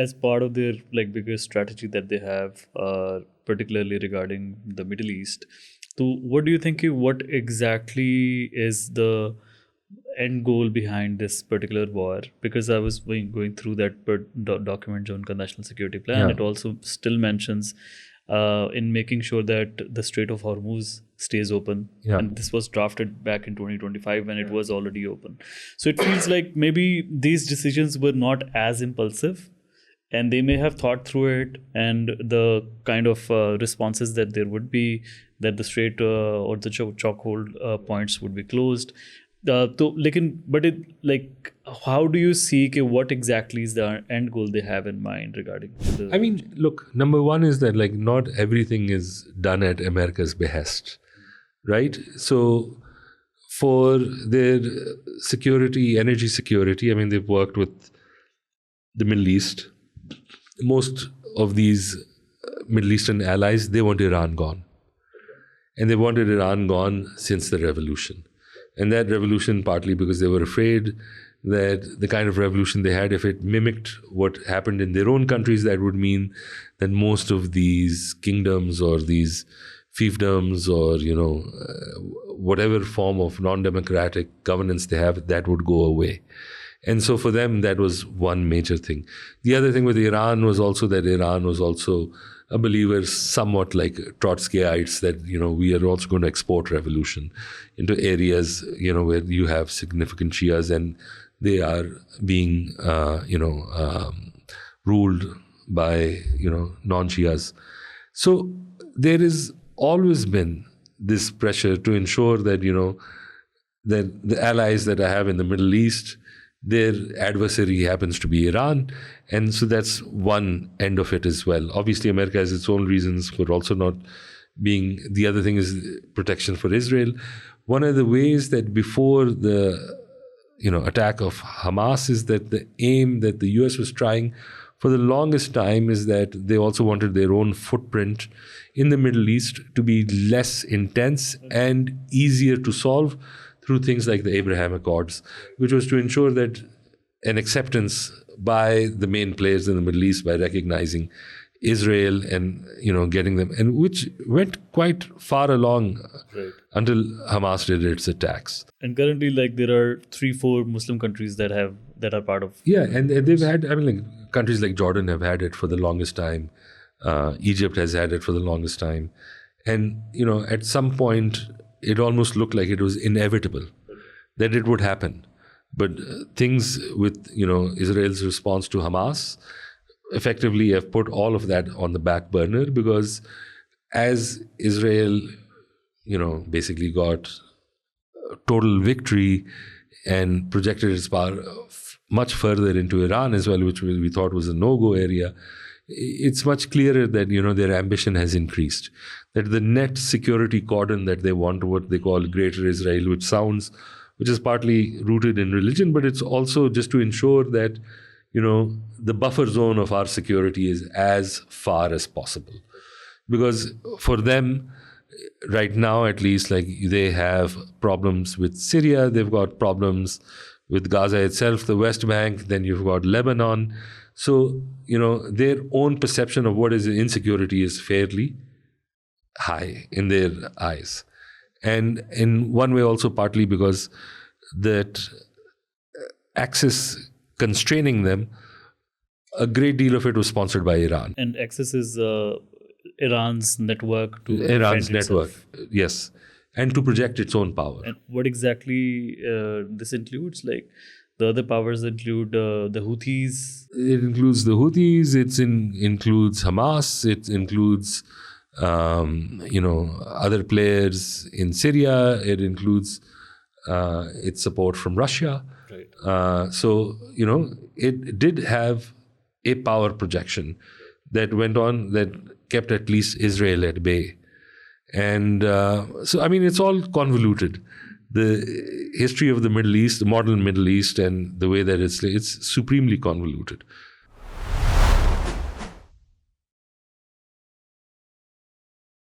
as part of their like bigger strategy that they have, particularly regarding the Middle East. So, what do you think? What exactly is the end goal behind this particular war? Because I was going through that document, Junka National Security Plan. Yeah. It also still mentions in making sure that the Strait of Hormuz stays open. Yeah. And this was drafted back in 2025 when it was already open. So it feels like maybe these decisions were not as impulsive, and they may have thought through it, and the kind of responses that there would be, that the strait or the chokehold points would be closed. But it like, how do you see what exactly is the end goal they have in mind regarding the? I mean, look, number one is that like not everything is done at America's behest, right? So for their security, energy security, I mean, they've worked with the Middle East. Most of these Middle Eastern allies, they want Iran gone. And they wanted Iran gone since the revolution. And that revolution, partly because they were afraid that the kind of revolution they had, if it mimicked what happened in their own countries, that would mean that most of these kingdoms or these fiefdoms or, whatever form of non-democratic governance they have, that would go away. And so for them, that was one major thing. The other thing with Iran was also that Iran was also a believer, somewhat like Trotskyites, that, we are also going to export revolution into areas, where you have significant Shias and they are being, ruled by, non-Shias. So there has always been this pressure to ensure that, that the allies that I have in the Middle East, their adversary happens to be Iran. And so that's one end of it as well. Obviously, America has its own reasons for also not being. The other thing is protection for Israel. One of the ways that before the attack of Hamas is that the aim that the US was trying for the longest time is that they also wanted their own footprint in the Middle East to be less intense and easier to solve through things like the Abraham Accords, which was to ensure that an acceptance by the main players in the Middle East by recognizing Israel and getting them, and which went quite far along until Hamas did its attacks. And currently, there are 3-4 Muslim countries that are part of. Yeah, and they've had. I mean, countries like Jordan have had it for the longest time. Egypt has had it for the longest time, and at some point, it almost looked like it was inevitable that it would happen. But things with, Israel's response to Hamas effectively have put all of that on the back burner, because as Israel, basically got total victory and projected its power much further into Iran as well, which we thought was a no-go area, it's much clearer that, their ambition has increased. That the net security cordon that they want, what they call Greater Israel, which is partly rooted in religion, but it's also just to ensure that, the buffer zone of our security is as far as possible. Because for them, right now at least, they have problems with Syria, they've got problems with Gaza itself, the West Bank, then you've got Lebanon. So, their own perception of what is insecurity is fairly high in their eyes. And in one way also partly because that access constraining them, a great deal of it was sponsored by Iran. And access is Iran's network to Iran's defend network, itself. yes. And to project its own power. And what exactly this includes? The other powers include the Houthis. It includes the Houthis, includes Hamas, it includes other players in Syria, it includes its support from Russia. Right. So, it did have a power projection that went on, that kept at least Israel at bay. And so, I mean, it's all convoluted. The history of the Middle East, the modern Middle East, and the way that it's supremely convoluted.